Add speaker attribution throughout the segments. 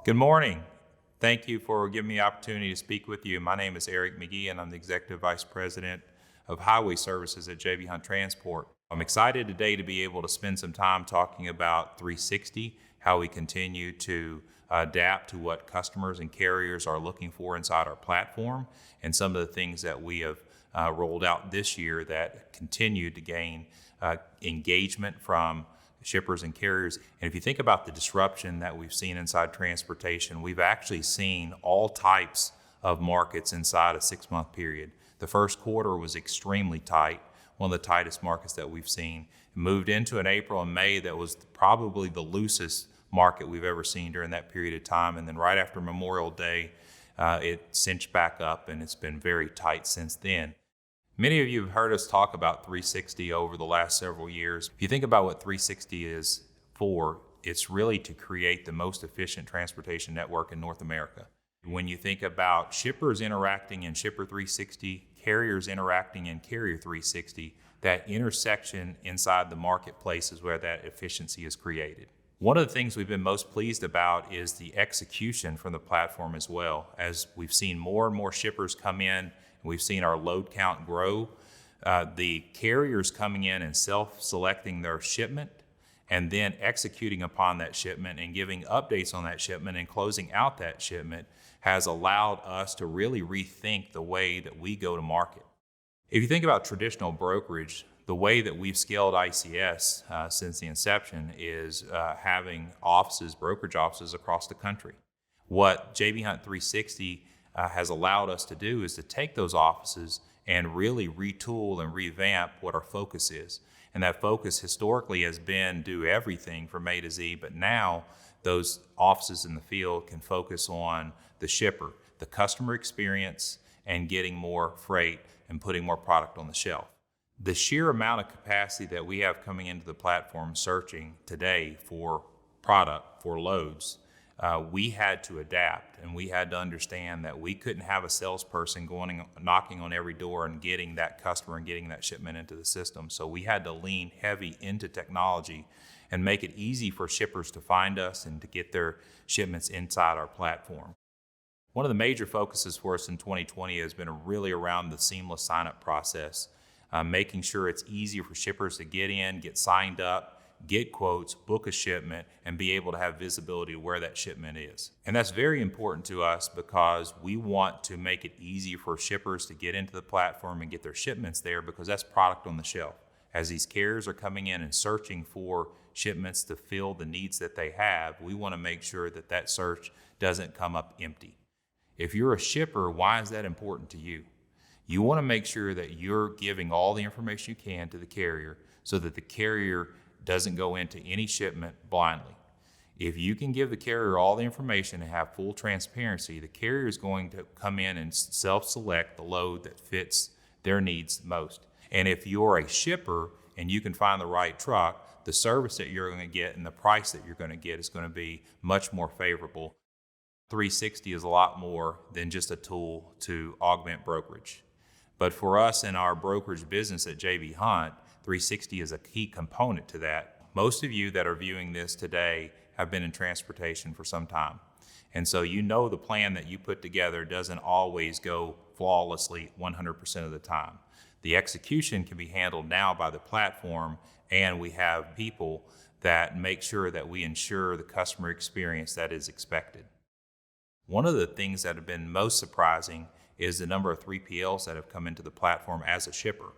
Speaker 1: Good morning. Thank you for giving me the opportunity to speak with you. My name is Eric McGee, and I'm the Executive Vice President of Highway Services at J.B. Hunt Transport. I'm excited today to be able to spend some time talking about 360, how we continue to adapt to what customers and carriers are looking for inside our platform, and some of the things that we have rolled out this year that continue to gain engagement from shippers and carriers. And if you think about the disruption that we've seen inside transportation, we've actually seen all types of markets inside a 6-month period. The first quarter was extremely tight, one of the tightest markets that we've seen. It moved into an April and May that was probably the loosest market we've ever seen during that period of time. And then right after Memorial Day, it cinched back up, and it's been very tight since then. Many of you have heard us talk about 360 over the last several years. If you think about what 360 is for, it's really to create the most efficient transportation network in North America. When you think about shippers interacting in Shipper 360, carriers interacting in Carrier 360, that intersection inside the marketplace is where that efficiency is created. One of the things we've been most pleased about is the execution from the platform as well. As we've seen more and more shippers come in, we've seen our load count grow. The carriers coming in and self-selecting their shipment and then executing upon that shipment and giving updates on that shipment and closing out that shipment has allowed us to really rethink the way that we go to market. If you think about traditional brokerage, the way that we've scaled ICS since the inception is having brokerage offices across the country. What JB Hunt 360 has allowed us to do is to take those offices and really retool and revamp what our focus is. And that focus historically has been do everything from A to Z, but now those offices in the field can focus on the shipper, the customer experience, and getting more freight and putting more product on the shelf. The sheer amount of capacity that we have coming into the platform searching today for product, for loads, we had to adapt, and we had to understand that we couldn't have a salesperson knocking on every door and getting that customer and getting that shipment into the system. So we had to lean heavy into technology and make it easy for shippers to find us and to get their shipments inside our platform. One of the major focuses for us in 2020 has been really around the seamless sign-up process, making sure it's easy for shippers to get in, get signed up, get quotes, book a shipment, and be able to have visibility of where that shipment is. And that's very important to us because we want to make it easy for shippers to get into the platform and get their shipments there, because that's product on the shelf. As these carriers are coming in and searching for shipments to fill the needs that they have, we want to make sure that that search doesn't come up empty. If you're a shipper, why is that important to you? You want to make sure that you're giving all the information you can to the carrier so that the carrier doesn't go into any shipment blindly. If you can give the carrier all the information and have full transparency, the carrier is going to come in and self-select the load that fits their needs most. And if you're a shipper and you can find the right truck, the service that you're going to get and the price that you're going to get is going to be much more favorable. 360 is a lot more than just a tool to augment brokerage. But for us in our brokerage business at JB Hunt, 360 is a key component to that. Most of you that are viewing this today have been in transportation for some time. And so you know the plan that you put together doesn't always go flawlessly 100% of the time. The execution can be handled now by the platform, and we have people that make sure that we ensure the customer experience that is expected. One of the things that have been most surprising is the number of 3PLs that have come into the platform as a shipper.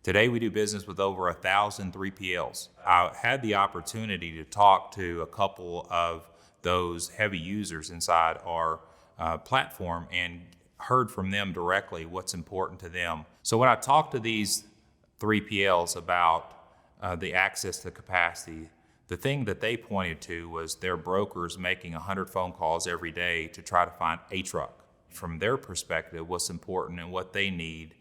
Speaker 1: Today, we do business with over 1,000 3PLs. I had the opportunity to talk to a couple of those heavy users inside our platform and heard from them directly what's important to them. So when I talked to these 3PLs about the access to capacity, the thing that they pointed to was their brokers making 100 phone calls every day to try to find a truck. From their perspective, what's important and what they need.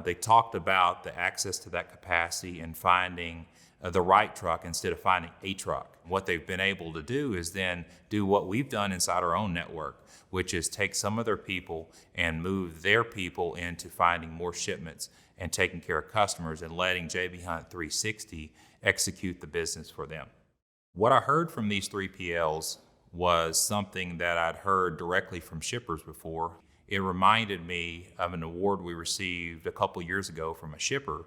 Speaker 1: They talked about the access to that capacity and finding the right truck instead of finding a truck. What they've been able to do is then do what we've done inside our own network, which is take some of their people and move their people into finding more shipments and taking care of customers and letting JB Hunt 360 execute the business for them. What I heard from these 3PLs was something that I'd heard directly from shippers before. It reminded me of an award we received a couple years ago from a shipper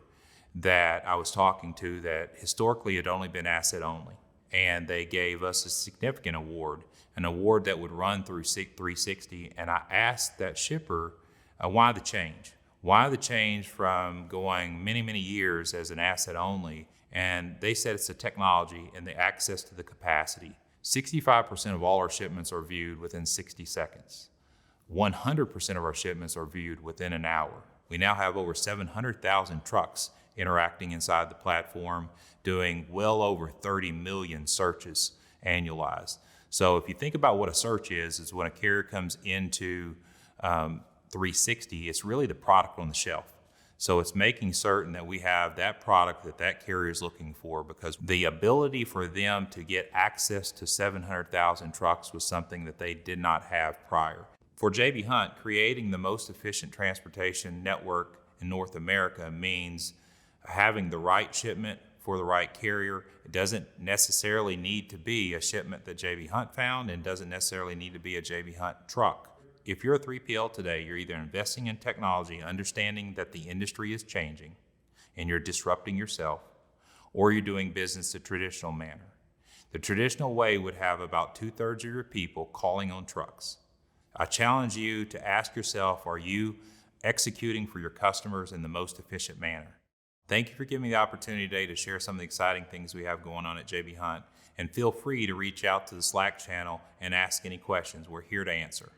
Speaker 1: that I was talking to that historically had only been asset only. And they gave us a significant award, an award that would run through 360. And I asked that shipper, why the change? Why the change from going many, many years as an asset only? And they said it's the technology and the access to the capacity. 65% of all our shipments are viewed within 60 seconds. 100% of our shipments are viewed within an hour. We now have over 700,000 trucks interacting inside the platform, doing well over 30 million searches annualized. So if you think about what a search is when a carrier comes into 360, it's really the product on the shelf. So it's making certain that we have that product that that carrier is looking for, because the ability for them to get access to 700,000 trucks was something that they did not have prior. For J.B. Hunt, creating the most efficient transportation network in North America means having the right shipment for the right carrier. It doesn't necessarily need to be a shipment that J.B. Hunt found, and doesn't necessarily need to be a J.B. Hunt truck. If you're a 3PL today, you're either investing in technology, understanding that the industry is changing and you're disrupting yourself, or you're doing business the traditional manner. The traditional way would have about 2/3 of your people calling on trucks. I challenge you to ask yourself, are you executing for your customers in the most efficient manner? Thank you for giving me the opportunity today to share some of the exciting things we have going on at J.B. Hunt, and feel free to reach out to the Slack channel and ask any questions. We're here to answer.